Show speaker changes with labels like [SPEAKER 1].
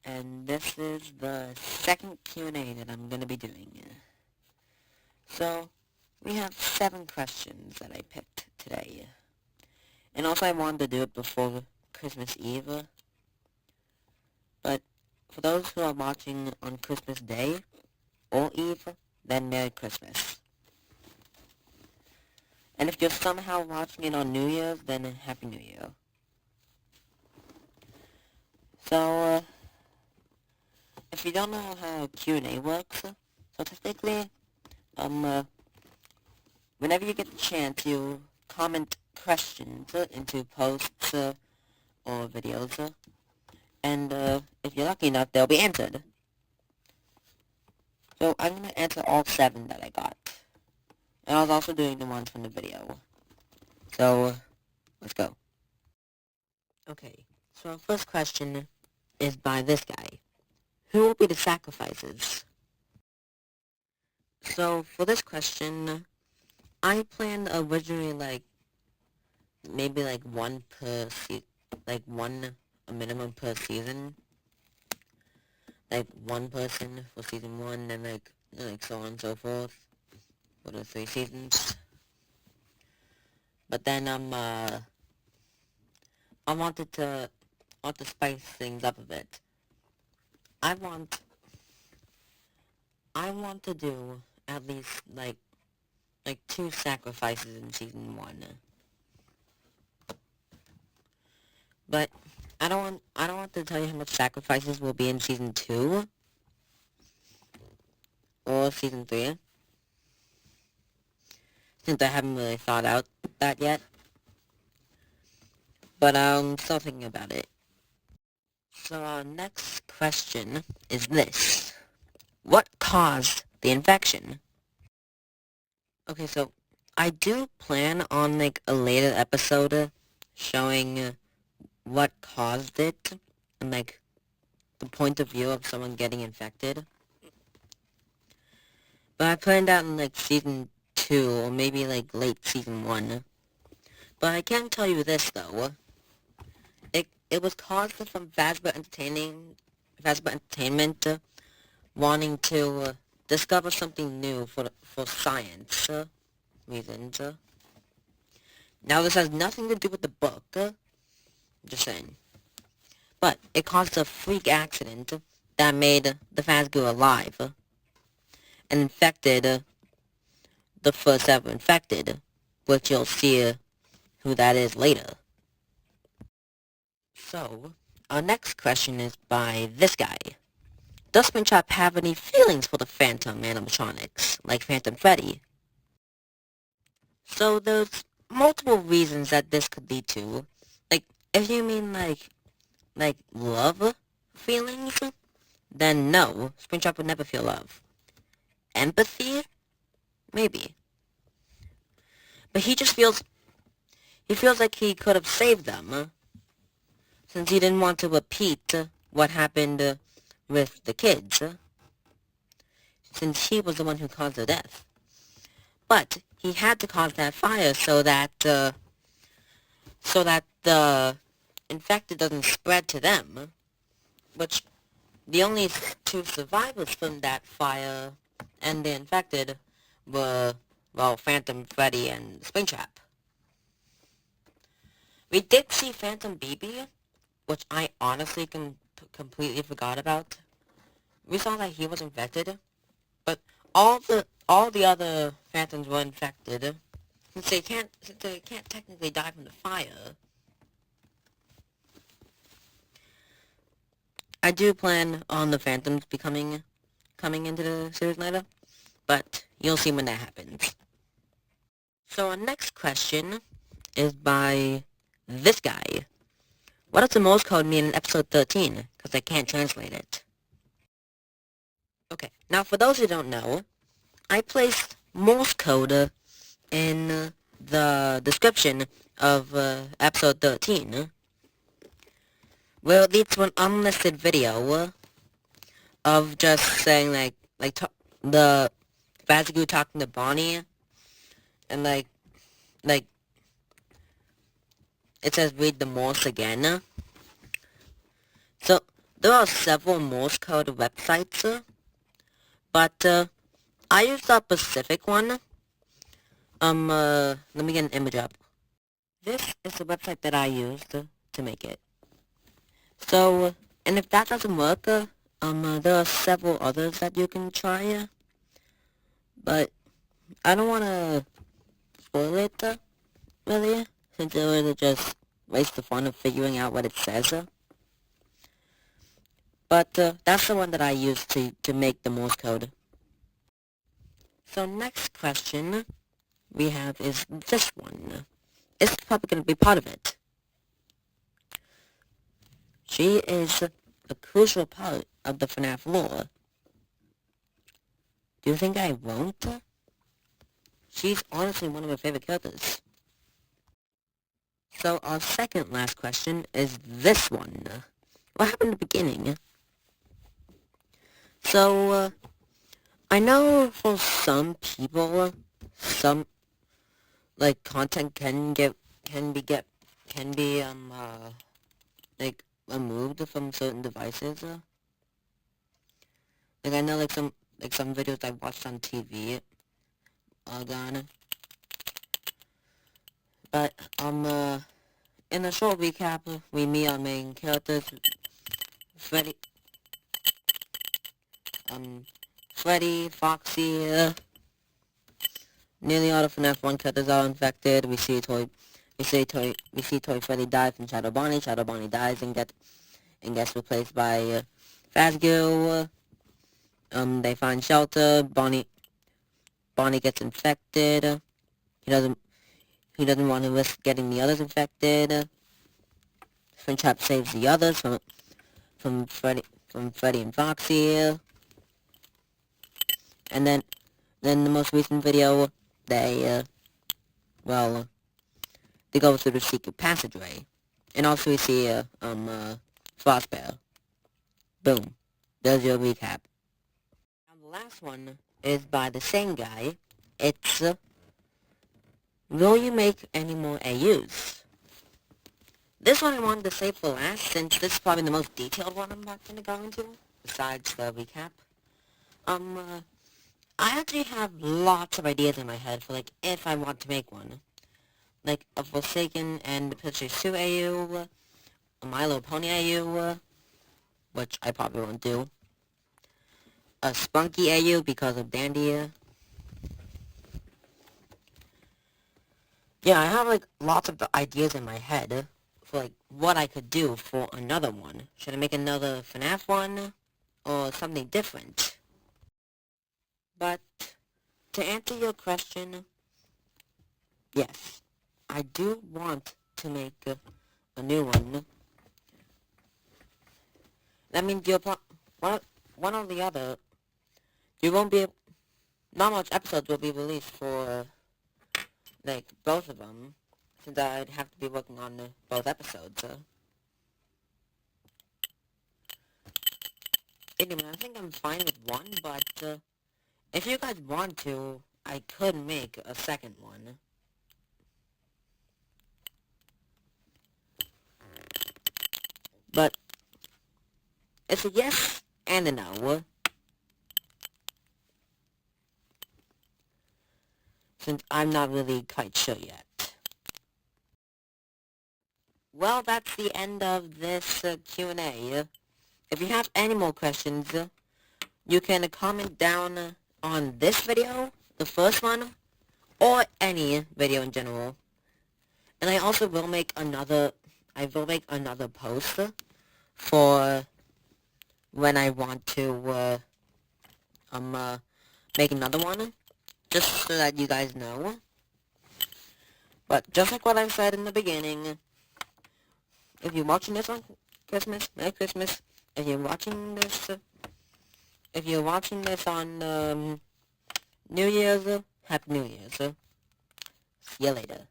[SPEAKER 1] and this is the second Q&A that I'm going to be doing. So, we have 7 questions that I picked today. And also I wanted to do it before Christmas Eve. But for those who are watching on Christmas Day or Eve, then Merry Christmas. And if you're somehow watching it on New Year's, then Happy New Year. So, if you don't know how Q&A works, so technically, whenever you get the chance, you comment questions into posts or videos, and if you're lucky enough, they'll be answered. So I'm going to answer all 7 that I got. And I was also doing the ones from the video. So, let's go. Okay, so our first question is by this guy. Who will be the sacrifices? So, for this question, I planned originally, maybe, one per a minimum per season. Like, one person for season 1, and, so on and so forth for the 3 seasons. But then, I want to spice things up a bit. I want to do at least, 2 sacrifices in season 1. But I don't want to tell you how much sacrifices will be in season 2 or season 3, since I haven't really thought out that yet. But I'm still thinking about it. So our next question is this. What caused the infection? Okay, so I do plan on a later episode showing what caused it and the point of view of someone getting infected. But I planned out in season 2 or maybe late season 1. But I can tell you this though. It was caused from Fazgoo Entertainment wanting to discover something new for science reasons. Now this has nothing to do with the book, just saying. But it caused a freak accident that made the Fazgoo alive and infected the first ever infected, which you'll see who that is later. So, our next question is by this guy. Does Springtrap have any feelings for the Phantom animatronics, like Phantom Freddy? So there's multiple reasons that this could lead to. If you mean love feelings, then no, Springtrap would never feel love. Empathy? Maybe. But he feels like he could have saved them, since he didn't want to repeat what happened with the kids, since he was the one who caused their death. But he had to cause that fire so that the infected doesn't spread to them, which the only 2 survivors from that fire and the infected were, well, Phantom Freddy and Springtrap. We did see Phantom BB, which I honestly completely forgot about. We saw that he was infected, but all the other Phantoms were infected, since they can't technically die from the fire. I do plan on the Phantoms coming into the series later, but you'll see when that happens. So our next question is by this guy. What does the Morse code mean in episode 13? Because I can't translate it. Okay, now for those who don't know, I placed Morse code in the description of episode 13, where it leads to an unlisted video of just saying the Fazgoo talking to Bonnie, and it says read the Morse again. So there are several Morse code websites, but I used a specific one. Let me get an image up. This is the website that I used to make it. So, and if that doesn't work, there are several others that you can try, but I don't want to spoil it, really, since it would just waste the fun of figuring out what it says. But that's the one that I used to make the Morse code. So next question we have is this one. It's probably going to be part of it. She is a crucial part of the FNAF lore. Do you think I won't? She's honestly one of my favorite characters. So our second last question is this one. What happened at the beginning? So, I know for some people, some, like, content can be, like, removed from certain devices. Like, I know, like, some videos I watched on TV are gone. But, in a short recap, we meet our main characters, Freddy, Foxy, nearly all the FNAF 1 characters are infected. We see Toy Freddy die from Shadow Bonnie. Shadow Bonnie dies and gets replaced by Fazgoo. They find shelter. Bonnie gets infected. He doesn't want to risk getting the others infected. Springtrap saves the others from Freddy and Foxy. And then the most recent video, they go through the secret passageway. And also we see, Frostbear. Boom. There's your recap. Now the last one is by the same guy. It's, will you make any more AUs? This one I wanted to save for last, since this is probably the most detailed one I'm not going to go into, besides the recap. I actually have lots of ideas in my head for, like, if I want to make one. Like, a Forsaken and Picture Sue AU, a My Little Pony AU, which I probably won't do. A Spunky AU because of Dandy. Yeah, I have, like, lots of ideas in my head for, like, what I could do for another one. Should I make another FNAF one, or something different? But, to answer your question, yes, I do want to make a new one. That means one or the other, you won't be, not much episodes will be released for, like, both of them, since I'd have to be working on both episodes. Anyway, I think I'm fine with one, but, if you guys want to, I could make a second one. But it's a yes and a no. Since I'm not really quite sure yet. Well, that's the end of this Q&A. If you have any more questions, you can comment down on this video, the first one, or any video in general. And I also will make another post for when I want to make another one, just so that you guys know. But just like what I said in the beginning, if you're watching this on Christmas, Merry Christmas. If you're watching this on New Year's, Happy New Year's. See you later.